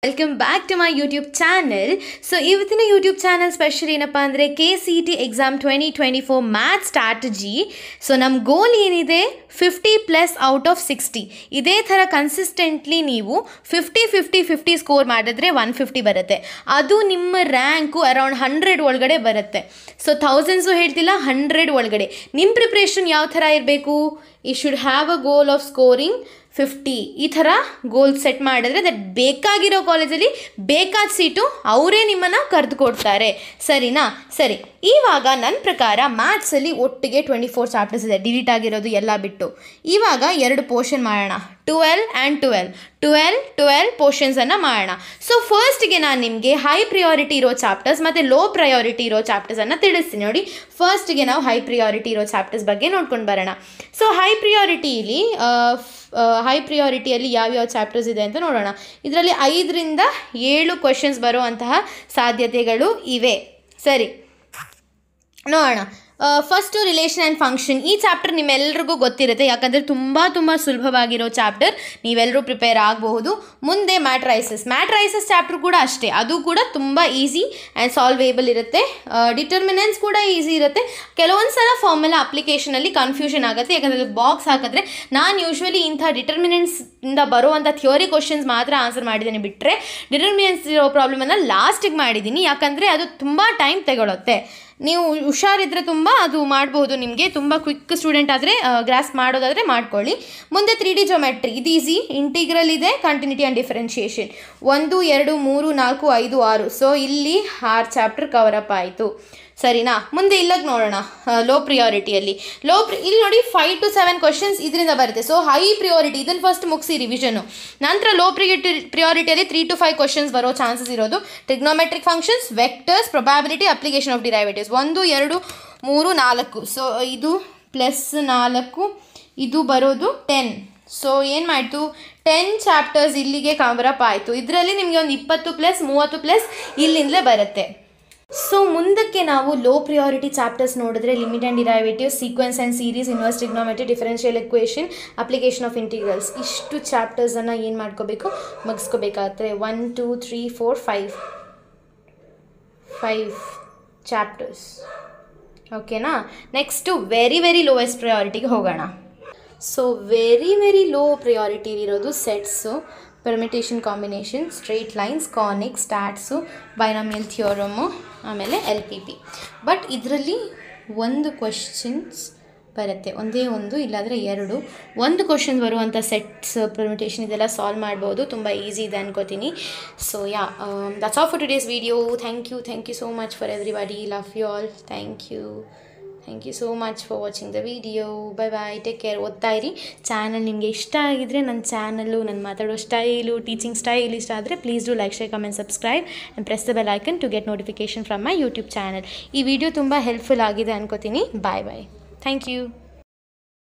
Welcome back to my YouTube channel. So, ಇವತ್ತಿನ YouTube channel special ಏನಪ್ಪ ಅಂದರೆ KCET exam 2024 math strategy. So ನಮ್ಮ ಗೋಲ್ ಏನಿದೆ 50+ ಔಟ್ ಆಫ್ 60. ಇದೇ ಥರ ಕನ್ಸಿಸ್ಟೆಂಟ್ಲಿ ನೀವು 50 ಸ್ಕೋರ್ ಮಾಡಿದ್ರೆ 150 ಬರುತ್ತೆ. ಅದು ನಿಮ್ಮ ರ್ಯಾಂಕು ಅರೌಂಡ್ 100 ಒಳಗಡೆ ಬರುತ್ತೆ. ಸೊ ಥೌಸಂಡ್ಸು ಹೇಳ್ತಿಲ್ಲ, 100 ಒಳಗಡೆ. ನಿಮ್ಮ ಪ್ರಿಪ್ರೇಷನ್ ಯಾವ ಥರ ಇರಬೇಕು? You should have a goal of scoring 50. ಈ ಥರ ಗೋಲ್ ಸೆಟ್ ಮಾಡಿದ್ರೆ ದಟ್ ಬೇಕಾಗಿರೋ ಕಾಲೇಜಲ್ಲಿ ಬೇಕಾದ ಸೀಟು ಅವರೇ ನಿಮ್ಮನ್ನು ಕರೆದು ಕೊಡ್ತಾರೆ. ಸರಿನಾ? ಸರಿ, ಇವಾಗ ನನ್ನ ಪ್ರಕಾರ ಮ್ಯಾಥ್ಸಲ್ಲಿ ಒಟ್ಟಿಗೆ 24 ಚಾಪ್ಟರ್ಸ್ ಇದೆ, ಡಿಲೀಟ್ ಆಗಿರೋದು ಎಲ್ಲ ಬಿಟ್ಟು. ಇವಾಗ 2 ಪೋರ್ಷನ್ ಮಾಡೋಣ, 12 ಆ್ಯಂಡ್ 12 ಪೋರ್ಷನ್ಸನ್ನು ಮಾಡೋಣ. ಸೊ ಫಸ್ಟ್ಗೆ ನಾನು ನಿಮಗೆ ಹೈ ಪ್ರಿಯಾರಿಟಿ ಇರೋ ಚಾಪ್ಟರ್ಸ್ ಮತ್ತು ಲೋ ಪ್ರಯಾರಿಟಿ ಇರೋ ಚಾಪ್ಟರ್ಸನ್ನು ತಿಳಿಸ್ತೀನಿ. ನೋಡಿ, ಫಸ್ಟ್ಗೆ ನಾವು ಹೈ ಪ್ರಿಯಾರಿಟಿ ಇರೋ ಚಾಪ್ಟರ್ಸ್ ಬಗ್ಗೆ ನೋಡ್ಕೊಂಡು ಬರೋಣ. ಸೊ ಹೈ ಪ್ರಿಯಾರಿಟಿಯಲ್ಲಿ ಯಾವ್ಯಾವ ಚಾಪ್ಟರ್ಸ್ ಇದೆ ಅಂತ ನೋಡೋಣ. ಇದರಲ್ಲಿ 5 ರಿಂದ 7 ಕ್ವೆಶನ್ಸ್ ಬರುವಂತಹ ಸಾಧ್ಯತೆಗಳು ಇವೆ. ಸರಿ, ನೋಡೋಣ. First relation and function. ಈ ಚಾಪ್ಟರ್ ನಿಮ್ಮೆಲ್ರಿಗೂ ಗೊತ್ತಿರುತ್ತೆ, ಯಾಕಂದರೆ ತುಂಬ ಸುಲಭವಾಗಿರೋ ಚಾಪ್ಟರ್, ನೀವೆಲ್ಲರೂ ಪ್ರಿಪೇರ್ ಆಗಬಹುದು. ಮುಂದೆ ಮ್ಯಾಟ್ರೈಸಸ್ ಚಾಪ್ಟರ್ ಕೂಡ ಅಷ್ಟೇ, ಅದು ಕೂಡ ತುಂಬ ಈಸಿ ಆ್ಯಂಡ್ ಸಾಲ್ವೇಬಲ್ ಇರುತ್ತೆ. ಡಿಟರ್ಮಿನೆನ್ಸ್ ಕೂಡ ಈಸಿ ಇರುತ್ತೆ. ಕೆಲವೊಂದು ಸಲ ಫಾರ್ಮುಲಾ ಅಪ್ಲಿಕೇಶನಲ್ಲಿ ಕನ್ಫ್ಯೂಷನ್ ಆಗುತ್ತೆ, ಯಾಕಂದರೆ ಅದು ಬಾಕ್ಸ್ ಹಾಕಿದ್ರೆ ನಾನು ಯೂಶ್ವಲಿ ಇಂಥ ಡಿಟರ್ಮಿನೆನ್ಸ್ನಿಂದ ಬರುವಂಥ ಥಿಯೋರಿ ಕ್ವಶನ್ಸ್ ಮಾತ್ರ ಆನ್ಸರ್ ಮಾಡಿದ್ದೀನಿ, ಬಿಟ್ಟರೆ ಡಿಟರ್ಮಿನೆನ್ಸ್ ಇರೋ ಪ್ರಾಬ್ಲಮನ್ನು ಲಾಸ್ಟಿಗೆ ಮಾಡಿದ್ದೀನಿ, ಯಾಕಂದರೆ ಅದು ತುಂಬ ಟೈಮ್ ತಗೊಳುತ್ತೆ. ನೀವು ಹುಷಾರಿದ್ರೆ ತುಂಬ ಅದು ಮಾಡ್ಬೋದು. ನಿಮಗೆ ತುಂಬ ಕ್ವಿಕ್ ಸ್ಟೂಡೆಂಟ್ ಆದರೆ ಗ್ರಾಸ್ಪ್ ಮಾಡೋದಾದರೆ ಮಾಡ್ಕೊಳ್ಳಿ. ಮುಂದೆ 3D ಜೋಮೆಟ್ರಿ, ಇದು ಈಸಿ. ಇಂಟಿಗ್ರಲ್ ಇದೆ, ಕಂಟಿನ್ಯೂಟಿ ಆ್ಯಂಡ್ ಡಿಫರೆನ್ಷಿಯೇಷನ್ 1, 2, 3, 4, 5, 6. ಸೊ ಇಲ್ಲಿ 6 ಚಾಪ್ಟರ್ ಕವರಪ್ ಆಯಿತು. ಸರಿನಾ? ಮುಂದೆ ಇಲ್ಲಾಗ ನೋಡೋಣ. ಲೋ ಪ್ರಿಯಾರಿಟಿಯಲ್ಲಿ ಇಲ್ಲಿ ನೋಡಿ 5 to 7 ಕ್ವಶನ್ಸ್ ಇದರಿಂದ ಬರುತ್ತೆ. ಸೊ ಹೈ ಪ್ರಿಯಾರಿಟಿ ಇದನ್ನು ಫಸ್ಟ್ ಮುಗಿಸಿ ರಿವಿಷನು. ನಂತರ ಲೋ ಪ್ರಿಯಾರಿಟಿಯಲ್ಲಿ 3 to 5 ಕ್ವಶನ್ಸ್ ಬರೋ ಚಾನ್ಸಸ್ ಇರೋದು. Trigonometric functions, vectors, probability, application of derivatives 1, 2, 3, 4. So ಇದು +4, ಇದು ಬರೋದು 10. ಸೊ ಏನು ಮಾಡ್ತು, 10 ಚಾಪ್ಟರ್ಸ್ ಇಲ್ಲಿಗೆ ಕವರಪ್ ಆಯಿತು. ಇದರಲ್ಲಿ ನಿಮಗೆ ಒಂದು 20+30+ ಇಲ್ಲಿಂದಲೇ ಬರುತ್ತೆ. ಸೊ ಮುಂದಕ್ಕೆ ನಾವು ಲೋ ಪ್ರಿಯಾರಿಟಿ ಚಾಪ್ಟರ್ಸ್ ನೋಡಿದ್ರೆ limit and derivative, sequence and series, inverse trigonometry, differential equation, application of integrals. ಇಷ್ಟು ಚಾಪ್ಟರ್ಸನ್ನು ಏನು ಮಾಡ್ಕೋಬೇಕು, ಮುಗಿಸ್ಕೋಬೇಕಾಗುತ್ತೆ. 1, 2, 3, 4, 5 ಚಾಪ್ಟರ್ಸ್. ಓಕೆನಾ? ನೆಕ್ಸ್ಟು ವೆರಿ ಲೋಯೆಸ್ಟ್ ಪ್ರಯಾರಿಟಿಗೆ ಹೋಗೋಣ. ಸೊ ವೆರಿ ಲೋ ಪ್ರಿಯಾರಿಟಿ ಇರೋದು sets, permutation, combination, straight lines, conic, stats, binomial theorem, ಆಮೇಲೆ LPP. ಬಟ್ ಇದರಲ್ಲಿ 1 ಕ್ವಶನ್ಸ್ ಬರುತ್ತೆ, ಒಂದೇ ಒಂದು, ಇಲ್ಲಾಂದರೆ 2. 1 ಕ್ವಶನ್ ಬರುವಂಥ ಸೆಟ್ಸ್, ಪರ್ಮಿಟೇಷನ್ ಇದೆಲ್ಲ ಸಾಲ್ವ್ ಮಾಡ್ಬೋದು. ತುಂಬ ಈಸಿ ಇದೆ ಅನ್ಕೋತೀನಿ. So that's all for today's video. Thank you so much for everybody. Love you all. Thank you so much for watching the video. Bye. Take care. ಓದ್ತಾ ಇರಿ. Channel ನಿಮಗೆ ಇಷ್ಟ ಆಗಿದ್ರೆ, ನನ್ನ ಚಾನಲ್ಲು, ನಾನು ಮಾತಾಡೋ ಸ್ಟೈಲು, ಟೀಚಿಂಗ್ ಸ್ಟೈಲ್ ಇಷ್ಟ ಆದರೆ please do like, share, comment, subscribe and press the bell icon to get notification from my YouTube channel. ಈ ವಿಡಿಯೋ ತುಂಬ ಹೆಲ್ಪ್ಫುಲ್ ಆಗಿದೆ ಅನ್ಕೋತೀನಿ. ಬಾಯ್. Thank you.